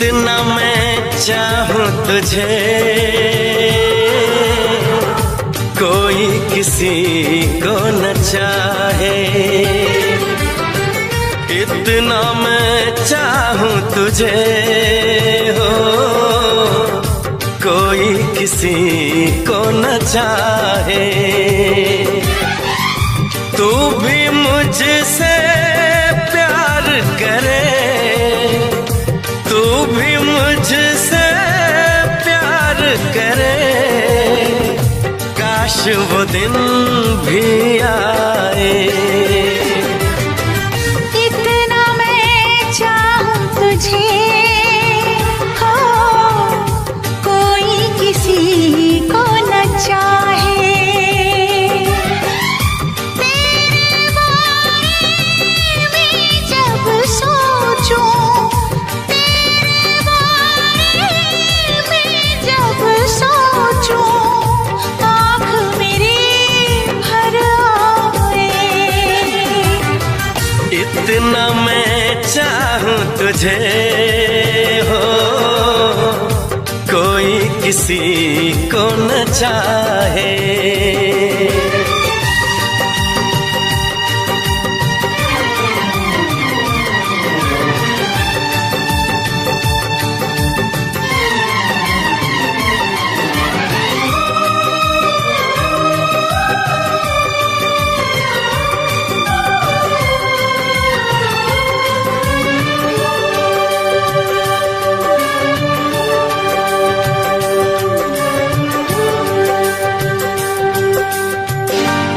इतना मैं चाहूं तुझे कोई किसी को न चाहे। इतना मैं चाहूं तुझे हो कोई किसी को न चाहे। तू भी मुझसे प्यार करे, तू भी मुझसे प्यार करे, काश वो दिन भी आए। इतना मैं चाहूं तुझे हो कोई किसी को न चाहे। तेरे बारे में जब सोचूं, तेरे बारे में जब सोचूं, आँख मेरी भर आए। इतना मैं चाहूं तुझे हो कोई किसी को न चाहे।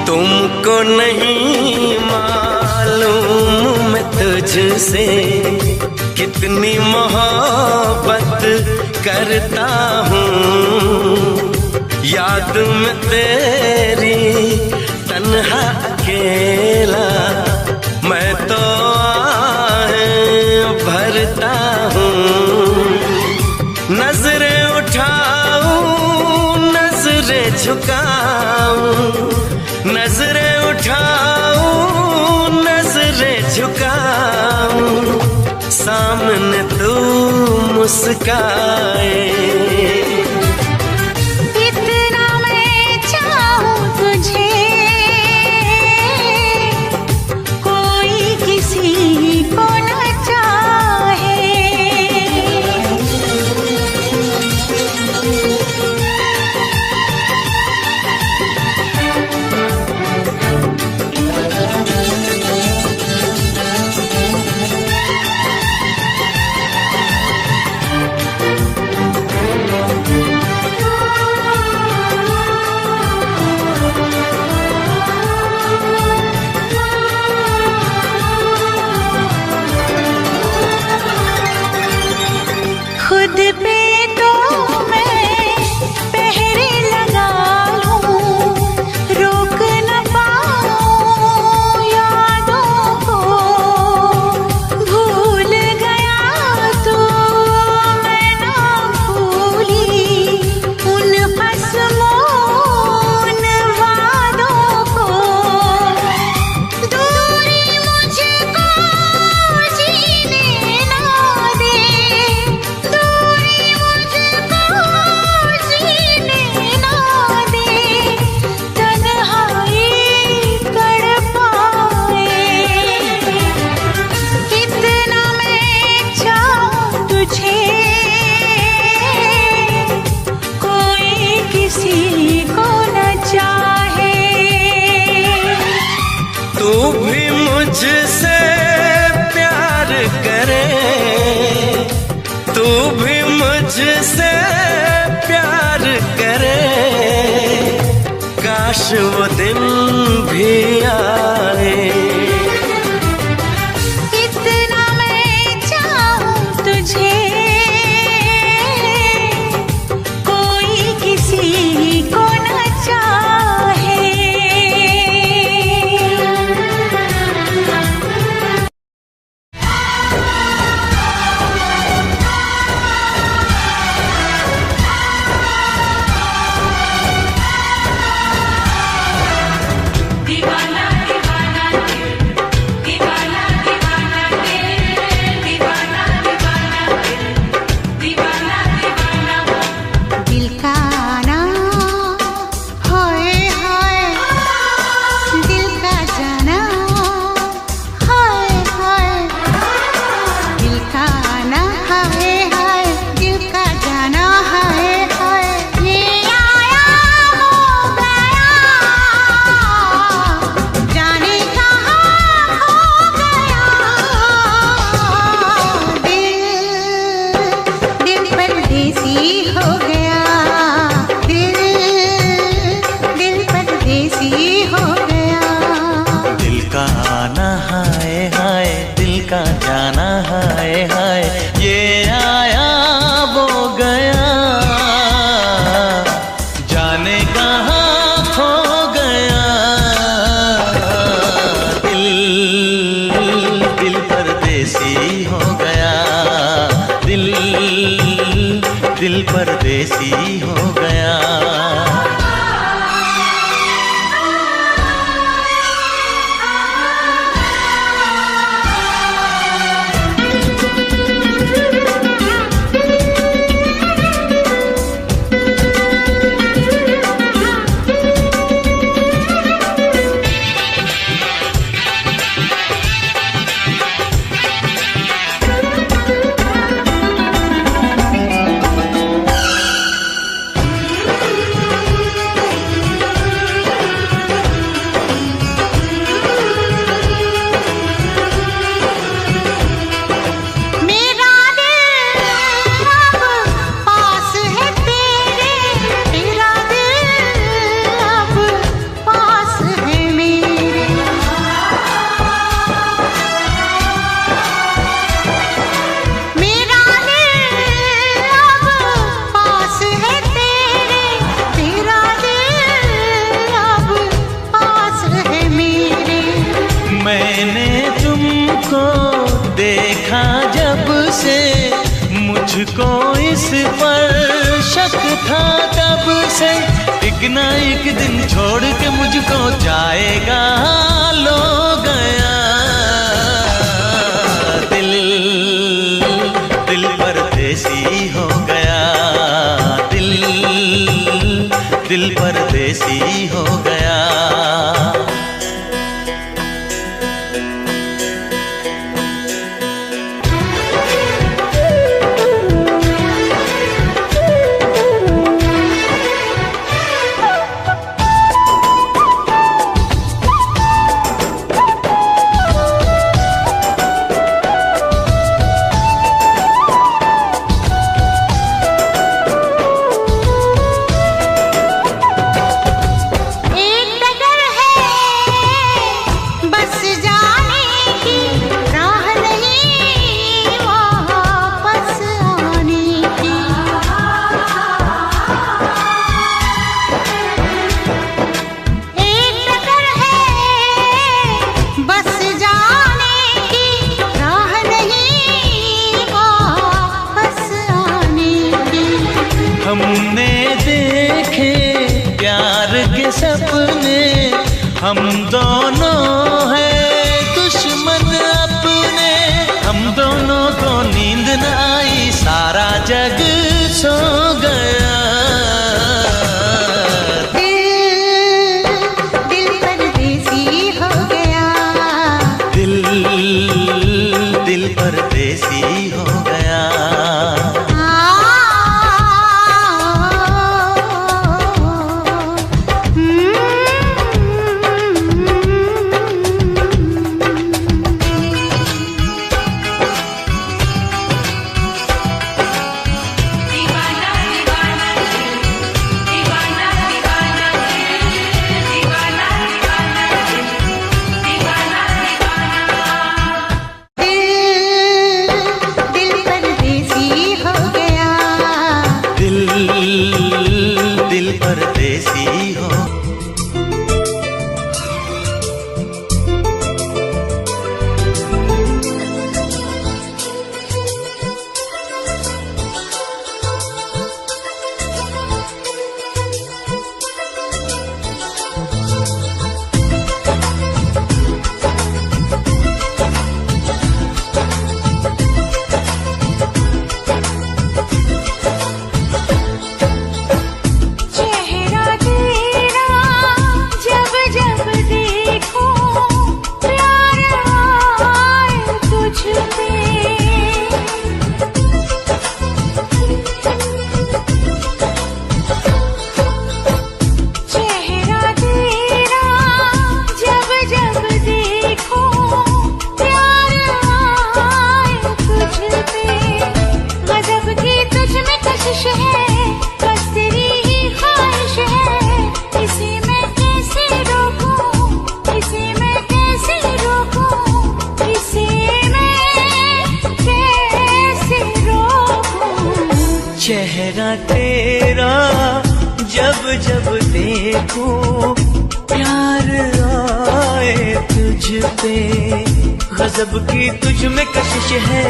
तुमको नहीं मालूम मैं तुझसे कितनी मोहब्बत करता हूँ। याद में तेरी तन्हा अकेला मैं तो आहें भरता हूँ। नजरें उठाऊं नजरें झुकाऊं, नजरें उठाऊं नजरें झुकाऊं, सामने तू मुस्काए। इतना मैं चाहूं तुझे कोई किसी को न चाहे। खुद पे तो मैं पहरे लगा लूं, रोक न पाऊं यादों को। भूल गया तो मैं ना भूली उन कसमों उन वादों को। दूरी मुझको जीने ना दे, दूरी मुझको जीने ना दे, तन्हाई तड़पाए। इतना मैं चाहूं तुझे कोई किसी को न चाहे। तू भी मुझसे प्यार करे, तू भी मुझसे प्यार करे, काश वो दिन भी आए। इतना मैं चाहूं तुझे कोई किसी को न चाहे। दीवाना परदेसी हो गया। दिल का आना हाय हाय, दिल का जाना हाय हाय, ये आया वो गया, जाने कहाँ खो गया। दिल परदेसी हो गया, दिल परदेसी हो गया। देखा जब से मुझको इस पर शक था, तब से एक ना एक दिन छोड़ के मुझको जाएगा लो गया। दिल परदेसी हो गया, दिल परदेसी हो गया। हमने देखे प्यार के सपने, हम दोनों हैं दुश्मन अपने। हम दोनों को नींद न आई, सारा जग सो गया। दिल परदेसी हो गया, दिल परदेसी हो गया। देखूं प्यार आए तुझ पे। गजब की तुझ में कशिश है,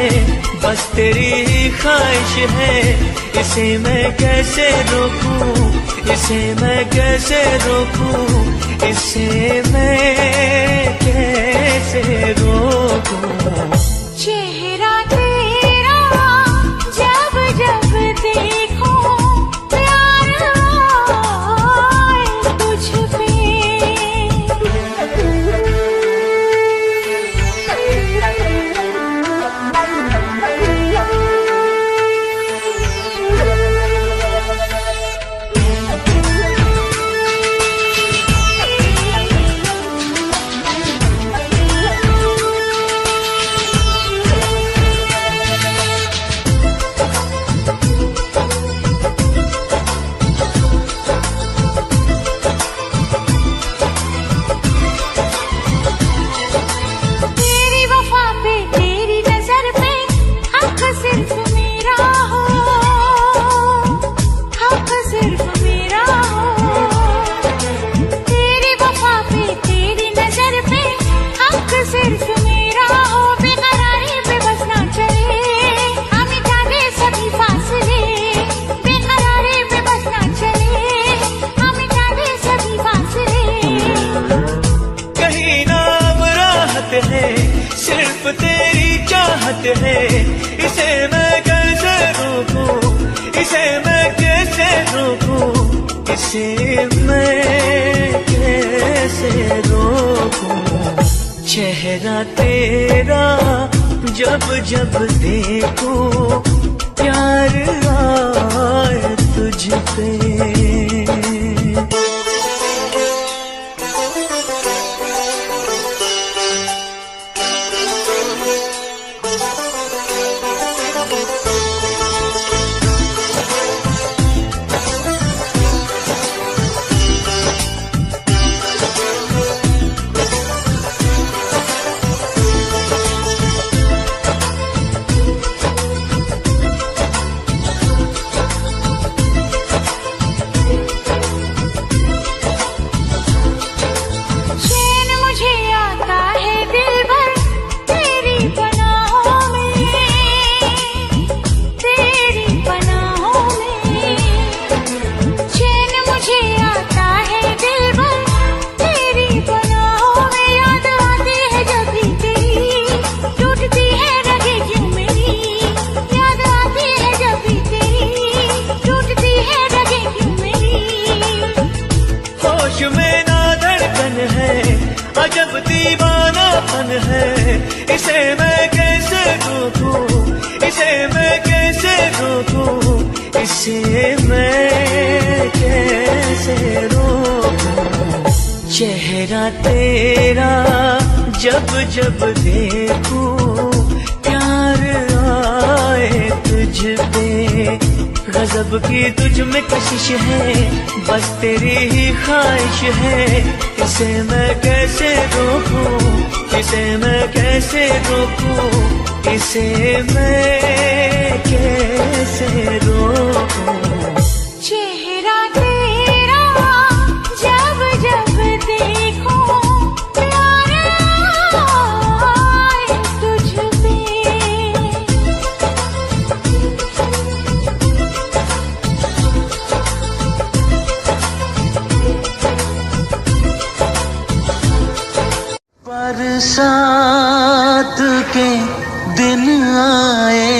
बस तेरी ही ख्वाहिश है। इसे मैं कैसे रोकूं, इसे मैं कैसे रोकूं, इसे मैं कैसे रोकूं। चेहरा तेरा जब जब देखूं प्यार आए तुझ पे। सिर्फ तेरी चाहत है, इसे मैं कैसे रोकूं, इसे मैं कैसे रोकूं, इसे मैं कैसे रोकूं। चेहरा तेरा जब जब देखूं प्यार आए तुझ पे। अजब दीवानापन है, इसे मैं कैसे रोकूं, इसे मैं कैसे रोकूं, इसे मैं कैसे रोकूं। चेहरा तेरा जब जब देखूं प्यार आए तुझ पे। गजब की तुझ में कशिश है, बस तेरी ही ख्वाहिश है। इसे मैं कैसे रोकूं, इसे मैं कैसे रोकूं, इसे मैं कैसे रोकूं। चेहरा तेरा जब जब देखूं प्यार आए तुझ पे। बरसात के दिन आए,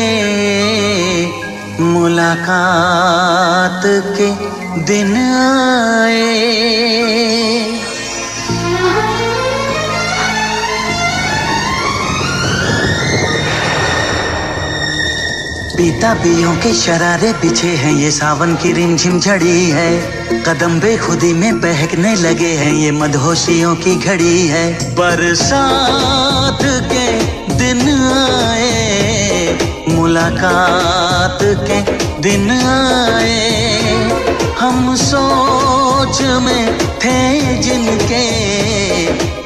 मुलाकात के दिन आए। बेताबियों के शरारे बिछे हैं, ये सावन की रिमझिम झड़ी है। कदम बेखुदी में बहकने लगे हैं, ये मदहोशियों की घड़ी है। बरसात के दिन आए, मुलाकात के दिन आए। हम सोच में थे जिनके,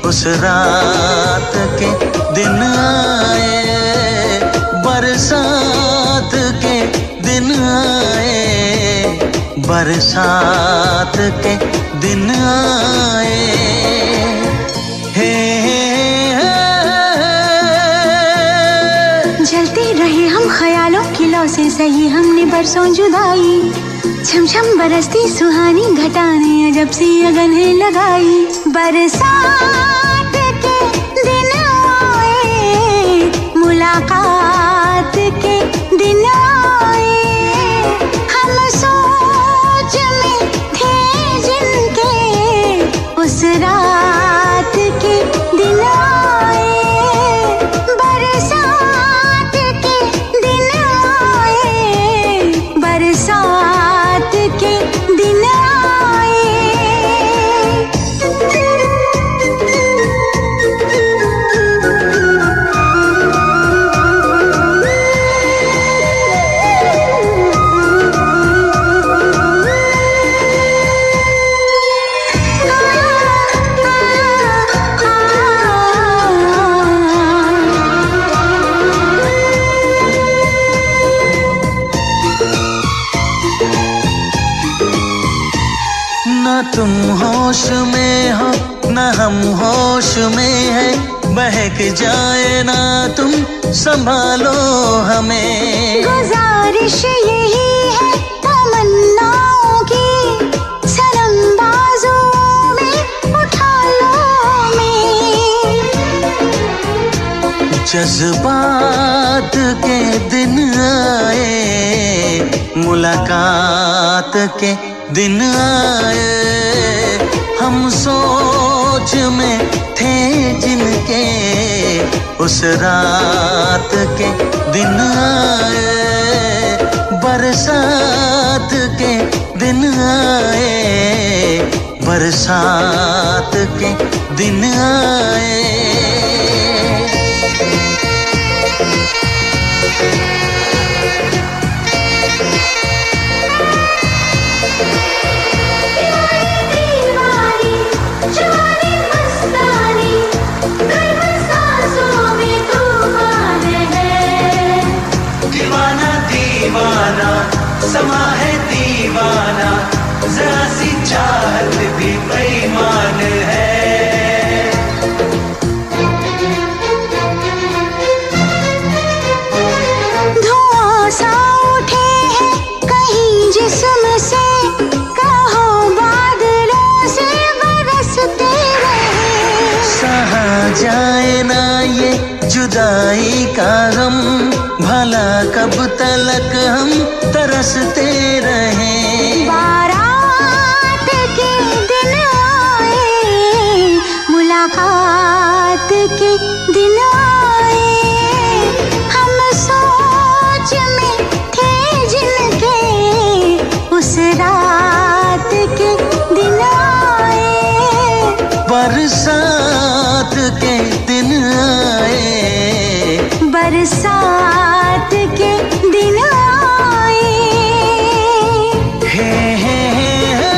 उस रात के दिन आए। बरसात के दिन आए, बरसात के दिन आए। हे जलते रहे हम ख्यालों की लौ से सही हमने बरसों जुदाई, छम छम बरसती सुहानी घटाने अजब सी अगन है लगाई। बरसात के दिन आए, मुलाकात के दिन आए, हम सोच में थे जिनके उस रात के दिन आए। बरसात के दिन आए, बरसात के दिन आए। न तुम होश में हो न हम होश में है, बहक जाए ना तुम संभालो हमें। गुजारिश यही है तमन्नाओं की, सनम बाजुओं में उठा लो हमें। जज्बात के दिन आए, मुलाकात के दिन आए, हम सोच में थे जिनके उस रात के दिन आए। बरसात के दिन आए, बरसात के दिन आए। दीवाना समा है दीवाना, जरा सी चाहत भी बेईमान है। धुआं सा उठे हैं कहीं जिस्म से, कहो बादलों से बरसते रहे। सहा जाए ना ये जुदाई का गम, भला कब तलक हम तरसते रहें। बारात के दिन आए, मुलाकात के दिन आए, हम सोच में थे जिनके उस रात के दिन आए। बरसात के दिन आए, बरसात के दिन आए। हे हे हे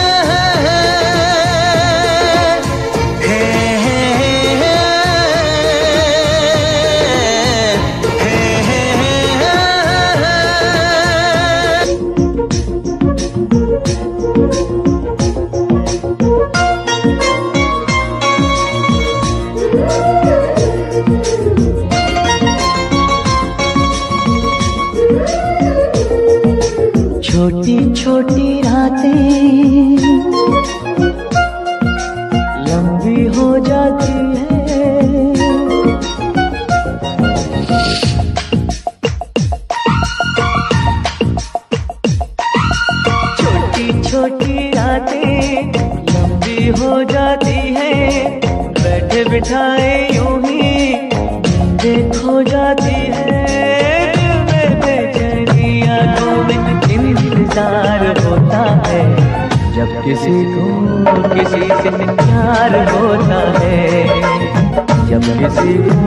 छोटी छोटी रातें लंबी हो जाती है, छोटी छोटी रातें लंबी हो जाती है, बैठे बिठाए यूं ही नींदें खो जाती है। इंतजार होता है जब किसी को किसी से प्यार होता है, जब किसी को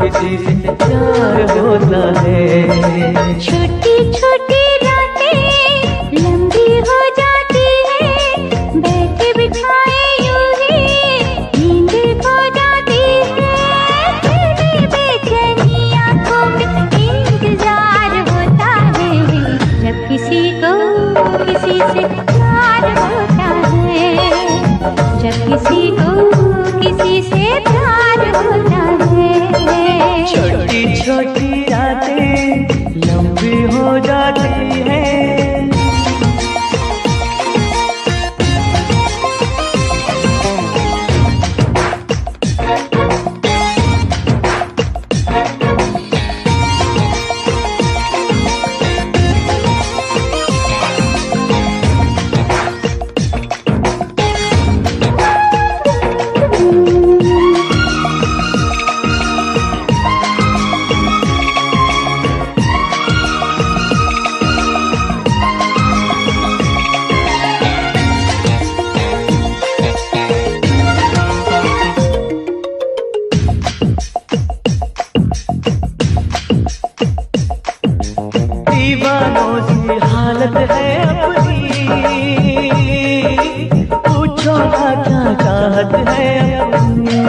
किसी से प्यार होता है। छोटी छोटी रातें लंबी हो जाती है, बैठे बिठाए यूं ही नींद खो जाती है। तेरी बेचैनी आंखों में इंतजार होता है, जब किसी को किसी से प्यार होता है। छोड़ा क्या चाहत है अपनी।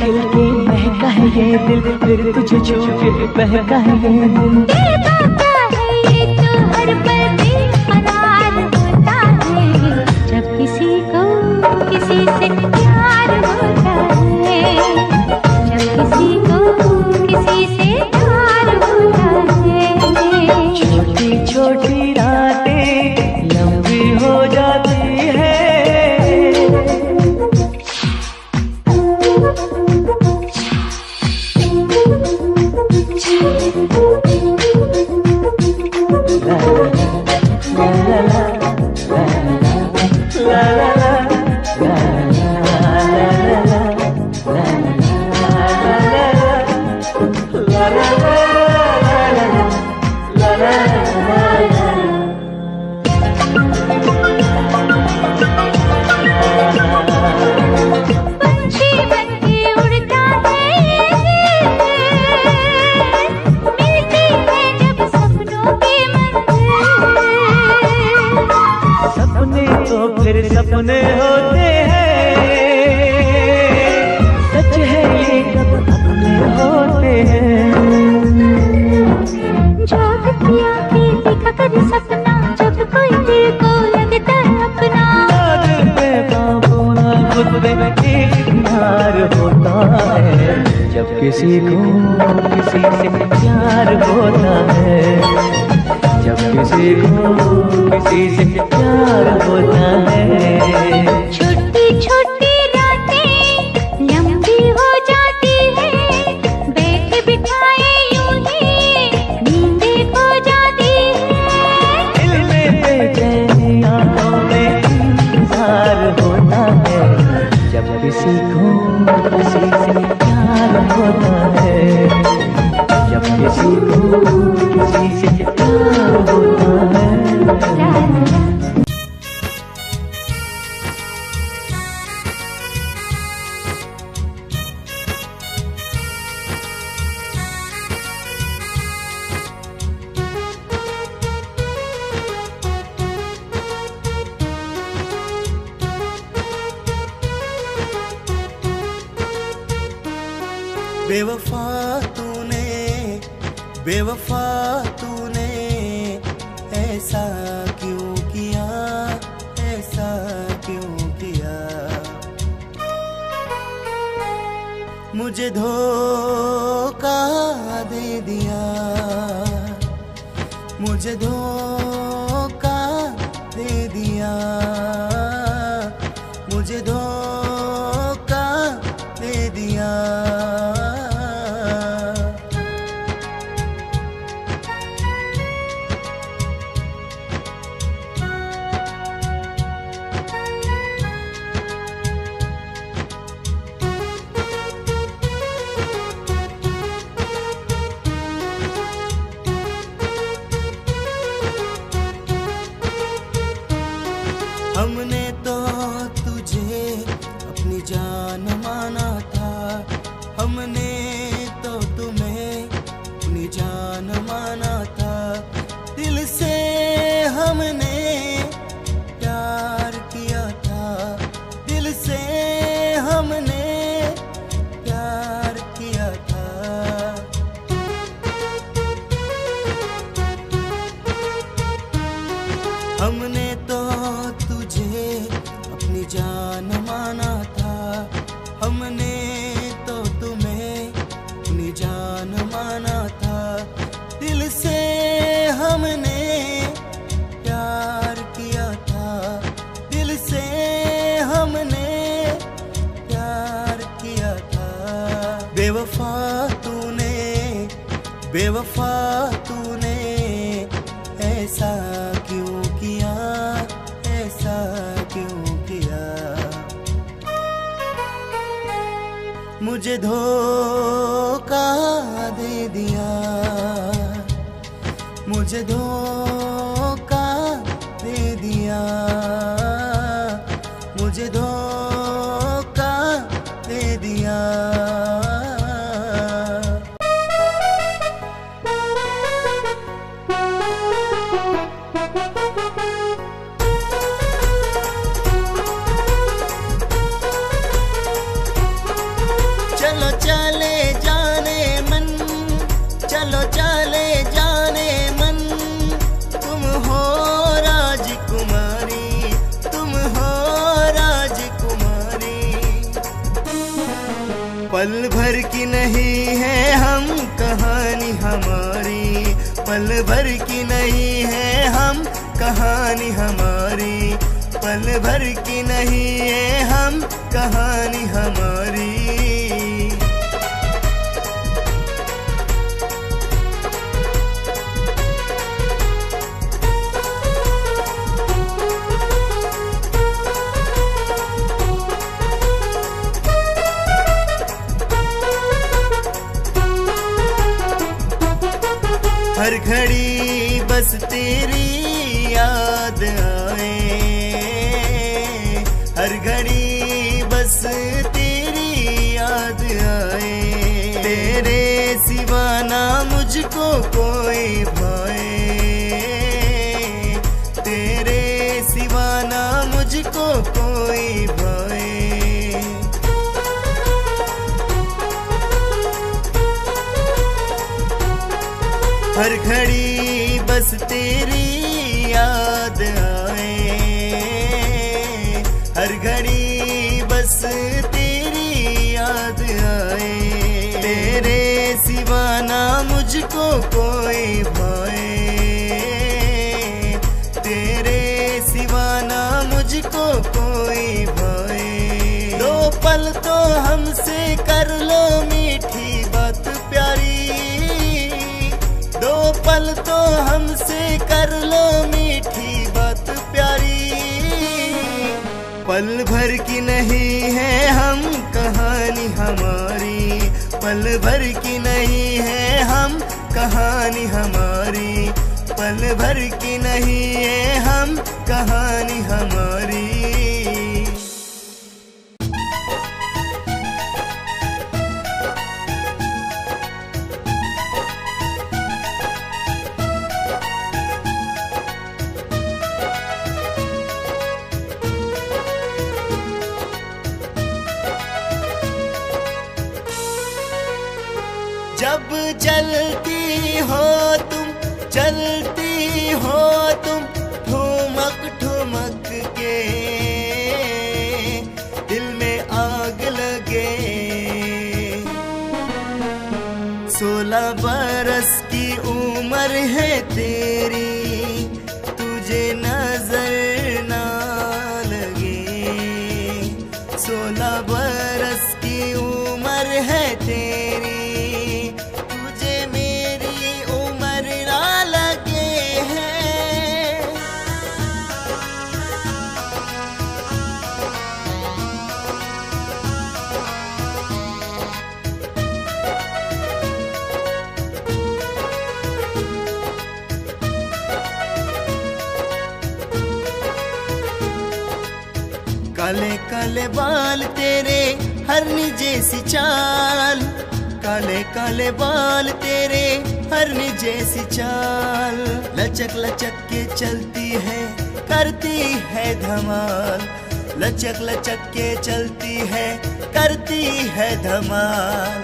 खिल के महका है ये दिल, फिर तुझे छू के बहका है ये दिल। दिल बाका है ये तो हर पल बेकरार होता है, जब किसी को किसी से प्यार होता है, जब किसी को किसी से प्यार होता है। छोटी छोटी रातें लंबी हो जाती है, सपने होते हैं, सच है ये कब अपने होते हैं। जाग पिया के देखा कर सपना, जब कोई दिल को लगता है अपना। आज पे काबू ना खुद पे इकरार होता है, जब किसी को किसी से प्यार होता है, जब किसी को किसी से प्यार होता है। छोटी छोटी रातें लंबी हो जाती है, बैठे बिठाए यूं ही नींदें खो जाती है। दिल में बेचैनी आंखों में इंतजार होता है, जब किसी को किसी से प्यार होता है, जब किसी को किसी से प्यार होता है। बेवफा तूने, बेवफा तूने ऐसा क्यों किया, ऐसा क्यों किया। मुझे धोखा दे दिया, मुझे धोखा दे दिया, मुझे धोखा दे दिया। हमने तो तुझे अपनी जान माना था, हमने तो तुम्हें अपनी जान माना था। दिल से हमने प्यार किया था, दिल से हमने प्यार किया था। हमने तो तुझे अपनी जान माना था, हमने तो तुम्हें अपनी जान माना था। दिल से हमने प्यार किया था, दिल से हमने प्यार किया था। बेवफा तूने, बेवफा तूने ऐसा क्यों किया, ऐसा क्यों किया। मुझे धोखा दे दिया, मुझे धोखा दे दिया, मुझे धोखा चलो चले जाने मन, चलो चले जाने मन। तुम हो राजकुमारी, तुम हो राजकुमारी। पल भर की नहीं है हम कहानी हमारी, पल भर की नहीं है हम कहानी हमारी, पल भर की नहीं है हम कहानी हमारी। हर घड़ी बस तेरी याद आए, हर घड़ी बस तेरी याद आए। तेरे सिवा ना मुझको कोई भाए, तेरे सिवा ना मुझको कोई भाए। हर घड़ी बस तेरी याद आए, हर घड़ी बस तेरी याद आए। तेरे सिवा ना मुझको कोई भाए, तेरे सिवा ना मुझको कोई भाए। दो पल तो हमसे कर लो मीठी बात प्यारी, दो पल तो हमसे कर लो मीठी बात प्यारी। पल भर की नहीं है हम कहानी हमारी, पल भर की नहीं है हम कहानी हमारी, पल भर की नहीं है हम कहानी हमारी। जब चलती हो तुम, चलती हो तुम ठुमक ठुमक के, दिल में आग लगे। 16 बरस की उम्र है तेरी, तुझे नजर ना लगे। 16 बरस की उम्र है तेरी, काले काले बाल तेरे हरनी जैसी चाल, काले काले बाल तेरे हरनी जैसी चाल। लचक लचक के चलती है करती है धमाल, लचक लचक के चलती है करती है धमाल।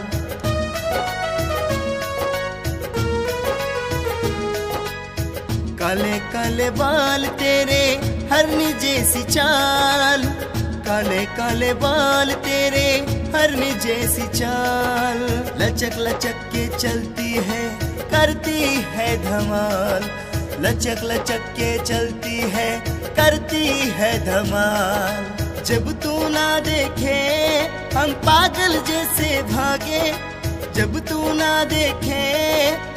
काले काले बाल तेरे हरनी जैसी चाल, काले काले बाल तेरे हरनी जैसी चाल। लचक लचक के चलती है करती है धमाल, लचक लचक के चलती है करती है धमाल। जब तू ना देखे हम पागल जैसे भागे, जब तू ना देखे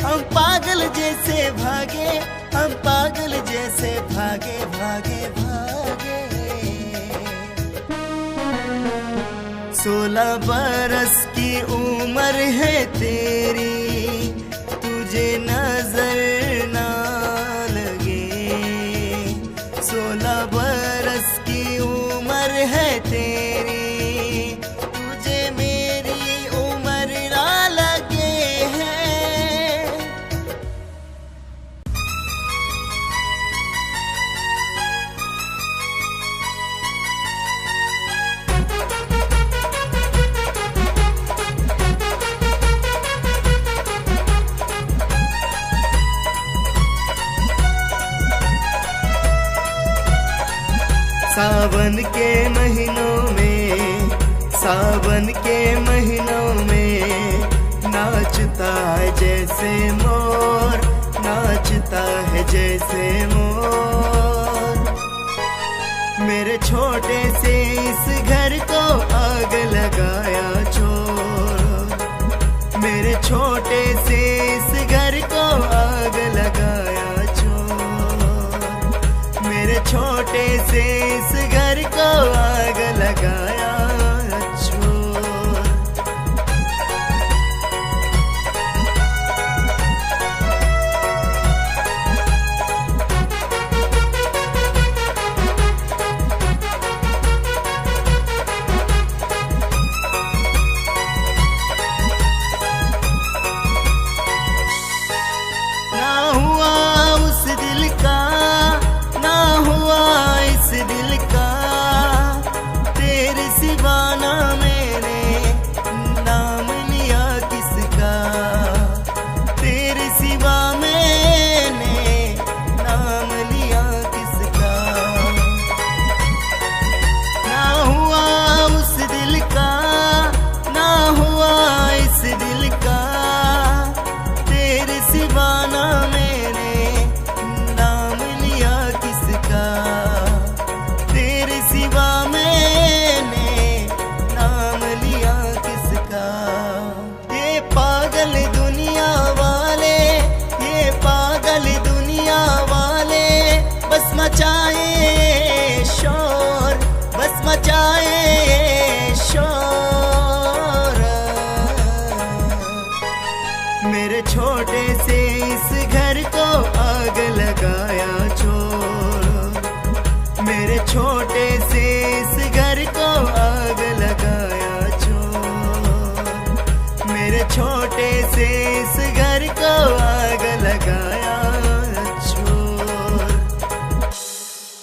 हम पागल जैसे भागे, हम पागल जैसे भागे भागे भागे। 16 बरस की उम्र है तेरी, तुझे नजर ना लगे। 16 बरस की उम्र है तेरी, तुझे मेरी उम्र ना लगे है। सावन के महीनों में, सावन के महीनों में नाचता है जैसे मोर, नाचता है जैसे मोर। मेरे छोटे से इस घर को आग लगाया चोर, मेरे छोटे से इस घर को आग लगाया चोर, मेरे छोटे से इस घर को आग लगाया चोर। ना हुआ उस दिल का, ना हुआ इस दिल का, तेरे सिवा ना मैंने नाम लिया किसका, तेरे सिवा मैंने नाम लिया किसका। ना हुआ उस दिल का, ना हुआ इस दिल का, तेरे सिवा ना मैंने नाम लिया किसका, तेरे सिवा मैंने नाम लिया किसका। ये पागल दुनिया वाले, ये पागल दुनिया वाले बस मचाए शोर, बस मचाए शोर। मेरे छोटे से इस घर को आग लगाया चोर, मेरे छोटे से इस घर को आग लगाया चोर, मेरे छोटे से इस घर को आग